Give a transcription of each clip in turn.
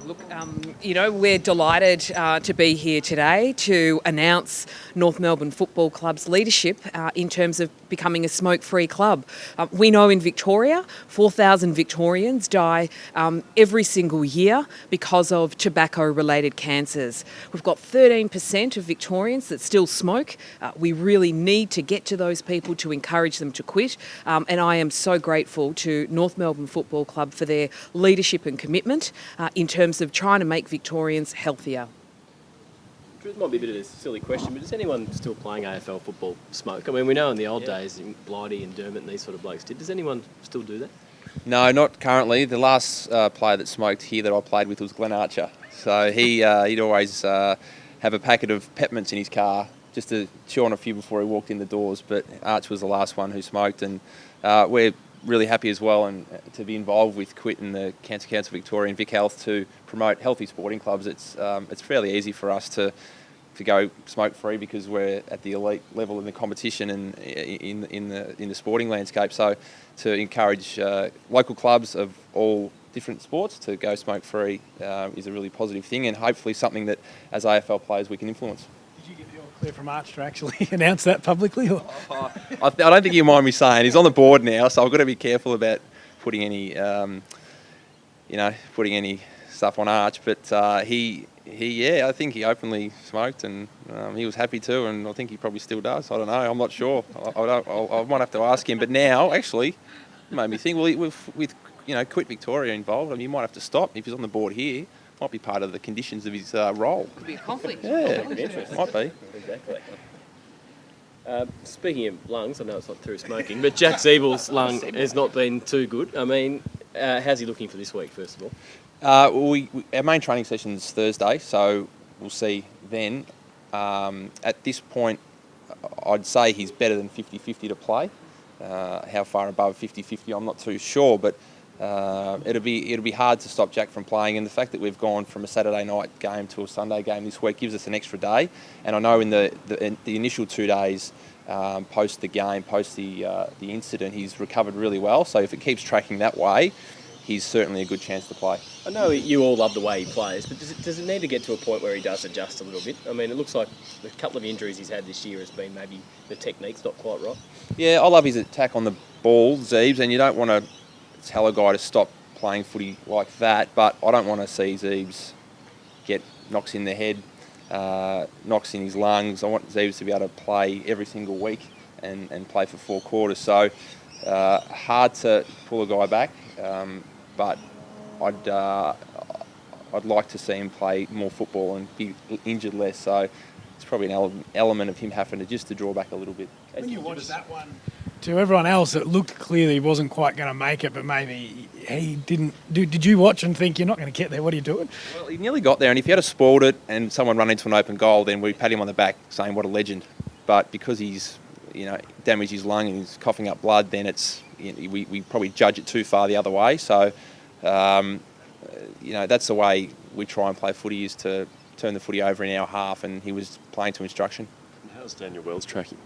We're delighted to be here today to announce North Melbourne Football Club's leadership in terms of becoming a smoke-free club. We know in Victoria, 4,000 Victorians die every single year because of tobacco-related cancers. We've got 13% of Victorians that still smoke. We really need to get to those people to encourage them to quit. And I am so grateful to North Melbourne Football Club for their leadership and commitment in terms of trying to make Victorians healthier. It might be a bit of a silly question, but does anyone still playing AFL football smoke? I mean, we know in the old days, Blighty and Dermott and these sort of blokes did. Does anyone still do that? No, not currently. The last player that smoked here that I played with was Glenn Archer. So he'd always have a packet of peppermints in his car just to chew on a few before he walked in the doors. But Arch was the last one who smoked, and we're really happy as well and to be involved with Quit and the Cancer Council Victoria and Vic Health to promote healthy sporting clubs. It's fairly easy for us to go smoke free because we're at the elite level in the competition and in the sporting landscape. So to encourage local clubs of all different sports to go smoke free is a really positive thing, and hopefully something that as AFL players we can influence. Did you get the all clear from Arch to actually announce that publicly? Or? I don't think you mind me saying he's on the board now, so I've got to be careful about putting any stuff on Arch. But I think he openly smoked, and he was happy to, and I think he probably still does. I don't know. I'm not sure. I might have to ask him. But now, actually, it made me think. Well, with Quit Victoria involved, I mean, you might have to stop if he's on the board here. Might be part of the conditions of his role. Could be a conflict. Yeah, might be. Exactly. Speaking of lungs, I know it's not through smoking, but Jack Siebel's lung has not been too good. I mean, how's he looking for this week, first of all? Our main training session's Thursday, so we'll see then. At this point, I'd say he's better than 50-50 to play. How far above 50-50, I'm not too sure, but it'll be hard to stop Jack from playing, and the fact that we've gone from a Saturday night game to a Sunday game this week gives us an extra day. And I know in the initial 2 days post the game, post the incident, he's recovered really well. So if it keeps tracking that way, he's certainly a good chance to play. I know you all love the way he plays, but does it need to get to a point where he does adjust a little bit? I mean, it looks like the couple of injuries he's had this year has been maybe the technique's not quite right. Yeah, I love his attack on the ball, Zeebs, and you don't want to tell a guy to stop playing footy like that, but I don't want to see Zeebs get knocks in the head, knocks in his lungs. I want Zeebs to be able to play every single week and play for 4 quarters. So hard to pull a guy back, but I'd like to see him play more football and be injured less. So it's probably an element of him having to draw back a little bit. When you watch that one, to everyone else, it looked clearly he wasn't quite going to make it, but maybe he didn't. Did you watch and think, you're not going to get there, what are you doing? Well, he nearly got there, and if he had spoiled it and someone run into an open goal, then we pat him on the back saying, what a legend. But because he's damaged his lung and he's coughing up blood, then we probably judge it too far the other way. So, that's the way we try and play footy, is to turn the footy over in our half, and he was playing to instruction. And how's Daniel Wells tracking?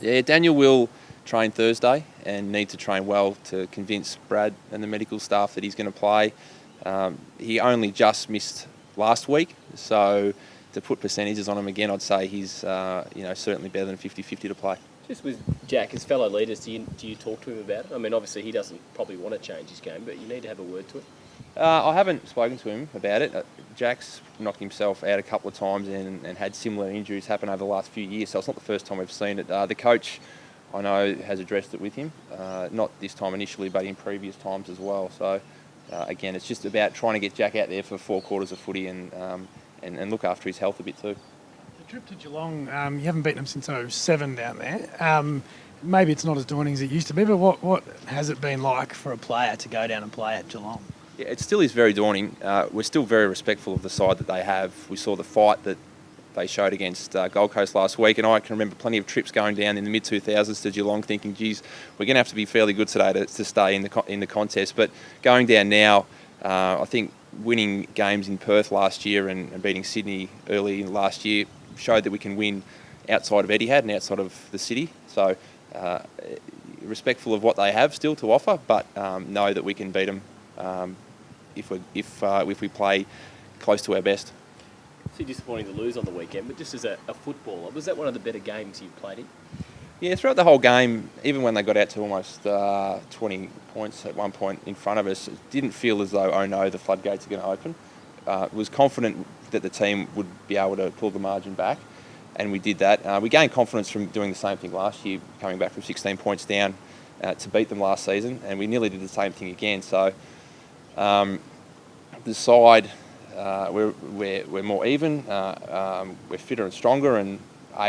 Yeah, Daniel will train Thursday and need to train well to convince Brad and the medical staff that he's going to play. He only just missed last week, so to put percentages on him again, I'd say he's certainly better than 50-50 to play. Just with Jack, as fellow leaders, do you talk to him about it? I mean, obviously he doesn't probably want to change his game, but you need to have a word to it. I haven't spoken to him about it. Jack's knocked himself out a couple of times and had similar injuries happen over the last few years, so it's not the first time we've seen it. The coach, I know, has addressed it with him, not this time initially, but in previous times as well. So, again, it's just about trying to get Jack out there for 4 quarters of footy and look after his health a bit too. The trip to Geelong, you haven't beaten them since 2007 down there. Maybe it's not as daunting as it used to be, but what has it been like for a player to go down and play at Geelong? Yeah, it still is very daunting. We're still very respectful of the side that they have. We saw the fight that they showed against Gold Coast last week, and I can remember plenty of trips going down in the mid-2000s to Geelong thinking, geez, we're going to have to be fairly good today to stay in the contest. But going down now, I think winning games in Perth last year and beating Sydney early in last year showed that we can win outside of Etihad and outside of the city. So respectful of what they have still to offer, but know that we can beat them if we play close to our best. It's disappointing to lose on the weekend, but just as a footballer, was that one of the better games you've played in? Yeah, throughout the whole game, even when they got out to almost 20 points at one point in front of us, it didn't feel as though, oh no, the floodgates are going to open. Was confident that the team would be able to pull the margin back, and we did that. We gained confidence from doing the same thing last year, coming back from 16 points down to beat them last season, and we nearly did the same thing again. So the side, we're more even, we're fitter and stronger, and we're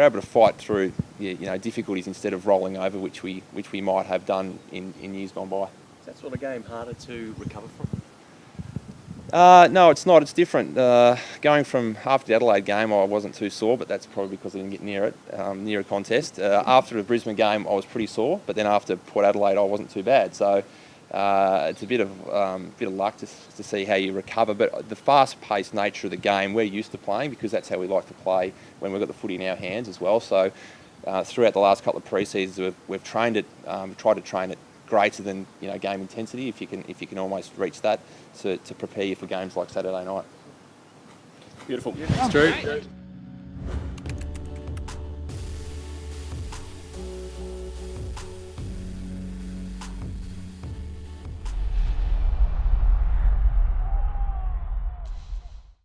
able to fight through difficulties instead of rolling over, which we might have done in years gone by. Is that sort of game harder to recover from? No, it's not. It's different. Going from after the Adelaide game, I wasn't too sore, but that's probably because I didn't get near it, near a contest. After the Brisbane game, I was pretty sore, but then after Port Adelaide, I wasn't too bad. So it's a bit of luck to see how you recover. But the fast-paced nature of the game, we're used to playing because that's how we like to play when we've got the footy in our hands as well. So throughout the last couple of pre-seasons, we've trained it, tried to train it greater than game intensity, if you can almost reach that to prepare you for games like Saturday night. Beautiful. Thanks, Drew.